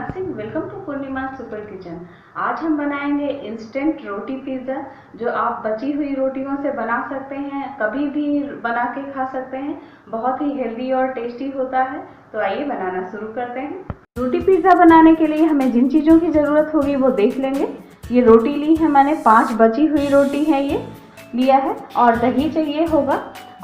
Purnima Singh. Welcome to Purnima super kitchen. आज हम बनाएंगे इंस्टेंट रोटी पिज़्ज़ा, जो आप बची हुई रोटियों से बना सकते हैं, कभी भी बना के खा सकते हैं। बहुत ही हेल्दी और टेस्टी होता है। तो आइए बनाना शुरू करते हैं। रोटी पिज़्ज़ा बनाने के लिए हमें जिन चीज़ों की ज़रूरत होगी वो देख लेंगे। ये रोटी ली है मैंने, 5 बची हुई रोटी है ये लिया है, और दही चाहिए होगा,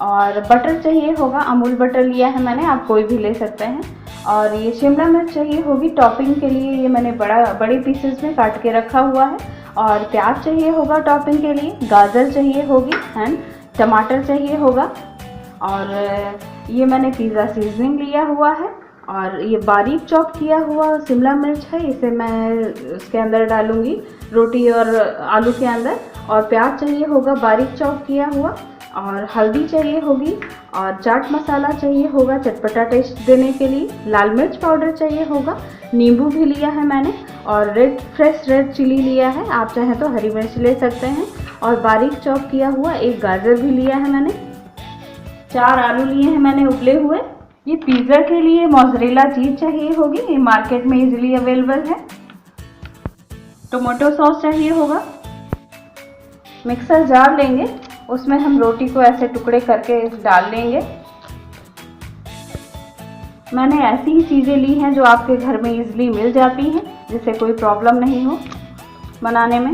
और बटर चाहिए होगा। अमूल बटर लिया है मैंने, आप कोई भी ले सकते हैं। और ये शिमला मिर्च चाहिए होगी टॉपिंग के लिए, ये मैंने बड़े पीसेस में काट के रखा हुआ है। और प्याज चाहिए होगा टॉपिंग के लिए, गाजर चाहिए होगी एंड टमाटर चाहिए होगा। और ये मैंने पिज़्ज़ा सीजनिंग लिया हुआ है, और ये बारीक चॉप किया हुआ शिमला मिर्च है, इसे मैं उसके अंदर डालूंगी, रोटी और आलू के अंदर। और प्याज चाहिए होगा बारीक चॉप किया हुआ, और हल्दी चाहिए होगी, और चाट मसाला चाहिए होगा चटपटा टेस्ट देने के लिए, लाल मिर्च पाउडर चाहिए होगा, नींबू भी लिया है मैंने, और फ्रेश रेड चिली लिया है, आप चाहें तो हरी मिर्च ले सकते हैं। और बारीक चॉप किया हुआ एक गाजर भी लिया है मैंने। 4 आलू लिए हैं मैंने उबले हुए। ये पिज़्ज़ा के लिए मोज़रेला चीज़ चाहिए होगी, ये मार्केट में इजीली अवेलेबल है। टोमेटो सॉस चाहिए होगा। मिक्सर जार लेंगे, उसमें हम रोटी को ऐसे टुकड़े करके डाल लेंगे। मैंने ऐसी ही चीज़ें ली हैं जो आपके घर में इजीली मिल जाती हैं, जिससे कोई प्रॉब्लम नहीं हो बनाने में।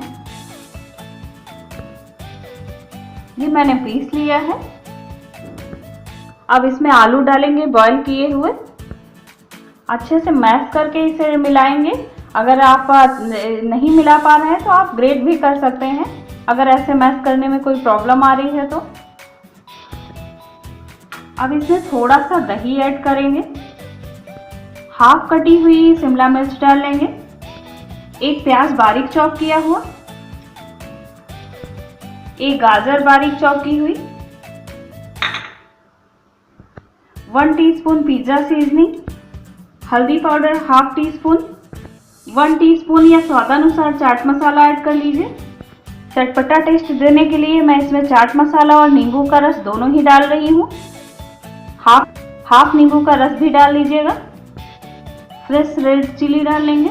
ये मैंने पीस लिया है। अब इसमें आलू डालेंगे बॉईल किए हुए, अच्छे से मैश करके इसे मिलाएंगे। अगर आप नहीं मिला पा रहे हैं तो आप ग्रेट भी कर सकते हैं, अगर ऐसे मैश करने में कोई प्रॉब्लम आ रही है तो। अब इसमें थोड़ा सा दही ऐड करेंगे, हाफ कटी हुई शिमला मिर्च डाल लेंगे, एक प्याज बारीक चॉप किया हुआ, एक गाजर बारीक चॉप की हुई, 1 टीस्पून पिज़्ज़ा सीजनिंग, हल्दी powder half tea spoon, 1 teaspoon या स्वादानुसार चाट मसाला ऐड कर लीजिए। चटपटा टेस्ट देने के लिए मैं इसमें चाट मसाला और नींबू का रस दोनों ही डाल रही हूँ। हाफ नींबू का रस भी डाल लीजिएगा। फ्रेश रेड चिली डाल लेंगे,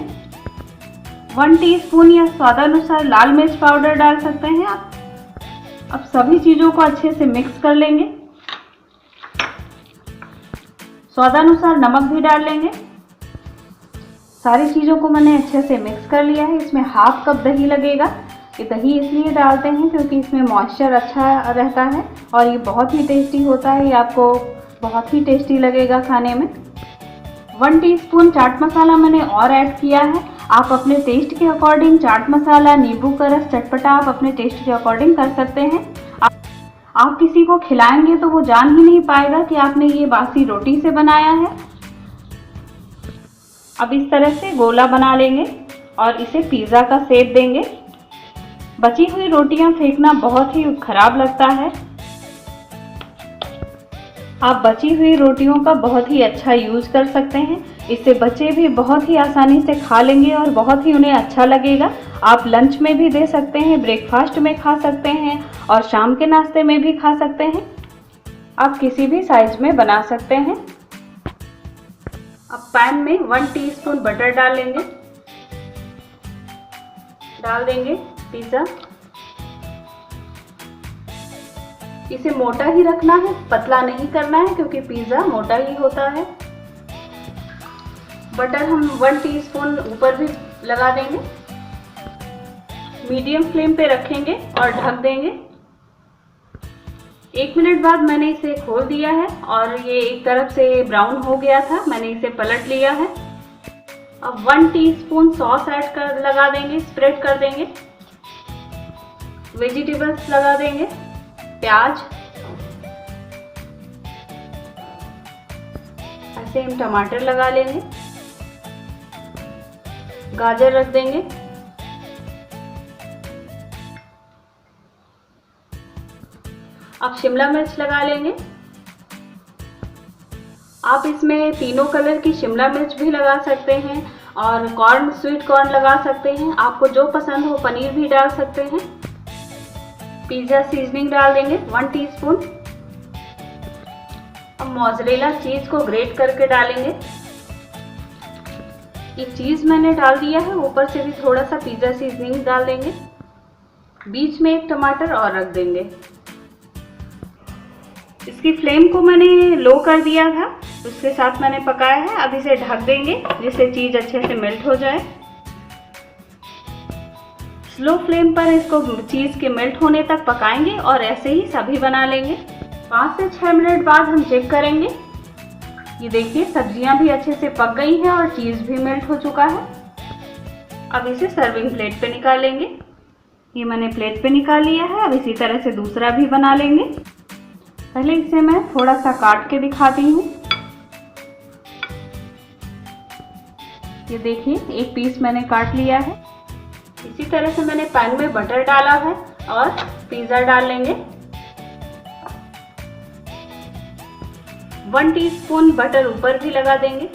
1 टीस्पून या स्वादानुसार लाल मिर्च पाउडर डाल सकते हैं आप। अब सभी चीज़ों को अच्छे से मिक्स कर लेंगे। स्वादानुसार नमक भी डाल लेंगे। सारी चीज़ों को मैंने अच्छे से मिक्स कर लिया है। इसमें हाफ कप दही लगेगा। ये दही इसलिए डालते हैं क्योंकि इसमें मॉइस्चर अच्छा रहता है, और ये बहुत ही टेस्टी होता है। ये आपको बहुत ही टेस्टी लगेगा खाने में। 1 टीस्पून चाट मसाला मैंने और ऐड किया है। आप अपने टेस्ट के अकॉर्डिंग चाट मसाला, नींबू का रस, चटपटा आप अपने टेस्ट के अकॉर्डिंग कर सकते हैं। आप किसी को खिलाएंगे तो वो जान ही नहीं पाएगा कि आपने ये बासी रोटी से बनाया है। अब इस तरह से गोला बना लेंगे और इसे पिज़्ज़ा का शेप देंगे। बची हुई रोटियां फेंकना बहुत ही खराब लगता है। आप बची हुई रोटियों का बहुत ही अच्छा यूज कर सकते हैं। इससे बच्चे भी बहुत ही आसानी से खा लेंगे और बहुत ही उन्हें अच्छा लगेगा। आप लंच में भी दे सकते हैं, ब्रेकफास्ट में खा सकते हैं, और शाम के नाश्ते में भी खा सकते हैं। आप किसी भी साइज में बना सकते हैं। अब पैन में 1 टीस्पून बटर डाल लेंगे। डाल देंगे पिज़्ज़ा। इसे मोटा ही रखना है, पतला नहीं करना है, क्योंकि पिज़्ज़ा मोटा ही होता है। बटर हम 1 टीस्पून ऊपर भी लगा देंगे। मीडियम फ्लेम पे रखेंगे और ढक देंगे। 1 मिनट बाद मैंने इसे खोल दिया है, और ये एक तरफ से ब्राउन हो गया था, मैंने इसे पलट लिया है। अब 1 टीस्पून सॉस ऐड कर लगा देंगे, स्प्रेड कर देंगे। वेजिटेबल्स लगा देंगे, प्याज, ऐसे हम टमाटर लगा लेंगे, गाजर रख देंगे, अब शिमला मिर्च लगा लेंगे। आप इसमें तीनों कलर की शिमला मिर्च भी लगा सकते हैं, और स्वीट कॉर्न लगा सकते हैं। आपको जो पसंद हो, पनीर भी डाल सकते हैं। पिज़्ज़ा सीजनिंग डाल देंगे 1 टीस्पून। अब मोज़रेला चीज़ को ग्रेट करके डालेंगे। ये चीज़ मैंने डाल दिया है, ऊपर से भी थोड़ा सा पिज़्ज़ा सीजनिंग डाल देंगे। बीच में एक टमाटर और रख देंगे। इसकी फ्लेम को मैंने लो कर दिया था, उसके साथ मैंने पकाया है। अब इसे ढक देंगे जिससे चीज़ अच्छे से मेल्ट हो जाए। स्लो फ्लेम पर इसको चीज़ के मेल्ट होने तक पकाएंगे और ऐसे ही सभी बना लेंगे। 5 से 6 मिनट बाद हम चेक करेंगे। ये देखिए सब्जियां भी अच्छे से पक गई हैं और चीज़ भी मेल्ट हो चुका है। अब इसे सर्विंग प्लेट पे निकाल लेंगे। ये मैंने प्लेट पे निकाल लिया है। अब इसी तरह से दूसरा भी बना लेंगे। पहले इसे मैं थोड़ा सा काट के दिखाती हूँ। ये देखिए एक पीस मैंने काट लिया है। इसी तरह से मैंने पैन में बटर डाला है और पिज़्ज़ा डाल लेंगे। 1 टीस्पून बटर ऊपर भी लगा देंगे।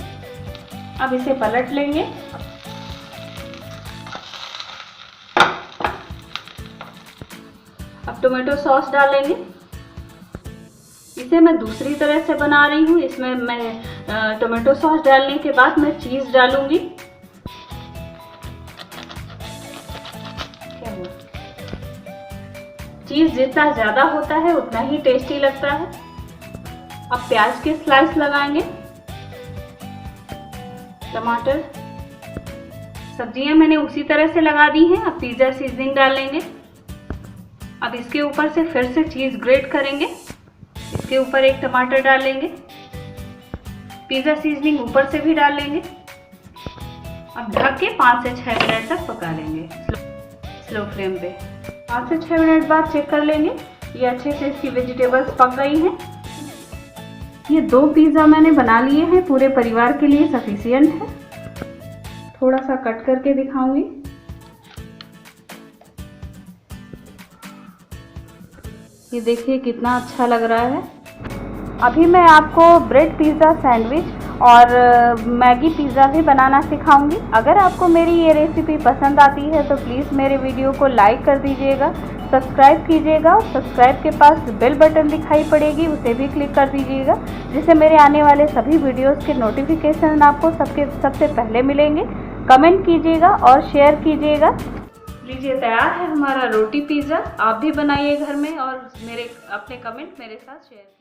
अब इसे पलट लेंगे। अब टोमेटो सॉस डालेंगे। इसे मैं दूसरी तरह से बना रही हूँ। इसमें मैं टोमेटो सॉस डालने के बाद मैं चीज़ डालूंगी। क्या हुआ? चीज़ जितना ज़्यादा होता है उतना ही टेस्टी लगता है। अब प्याज के स्लाइस लगाएंगे। टमाटर, सब्जियां मैंने उसी तरह से लगा दी हैं। अब पिज़्ज़ा सीजनिंग डालेंगे। अब इसके ऊपर से फिर से चीज़ ग्रेट करेंगे। इसके ऊपर एक टमाटर डालेंगे। पिज़्ज़ा सीजनिंग ऊपर से भी डाल लेंगे। अब ढक के 5 से 6 मिनट तक पका लेंगे स्लो फ्लेम पे। 5 से 6 मिनट बाद चेक कर लेंगे। ये अच्छे से इसकी वेजिटेबल्स पक गई हैं। ये 2 पिज़्ज़ा मैंने बना लिए हैं, पूरे परिवार के लिए सफिशिएंट है। थोड़ा सा कट करके दिखाऊंगी। ये देखिए कितना अच्छा लग रहा है। अभी मैं आपको ब्रेड पिज़्ज़ा सैंडविच और मैगी पिज़्ज़ा भी बनाना सिखाऊंगी। अगर आपको मेरी ये रेसिपी पसंद आती है तो प्लीज़ मेरे वीडियो को लाइक कर दीजिएगा, सब्सक्राइब कीजिएगा। सब्सक्राइब के पास बेल बटन दिखाई पड़ेगी, उसे भी क्लिक कर दीजिएगा, जिससे मेरे आने वाले सभी वीडियोस के नोटिफिकेशन आपको सबसे पहले मिलेंगे। कमेंट कीजिएगा और शेयर कीजिएगा। लीजिए तैयार है हमारा रोटी पिज़्ज़ा। आप भी बनाइए घर में और अपने कमेंट मेरे साथ शेयर कीजिए।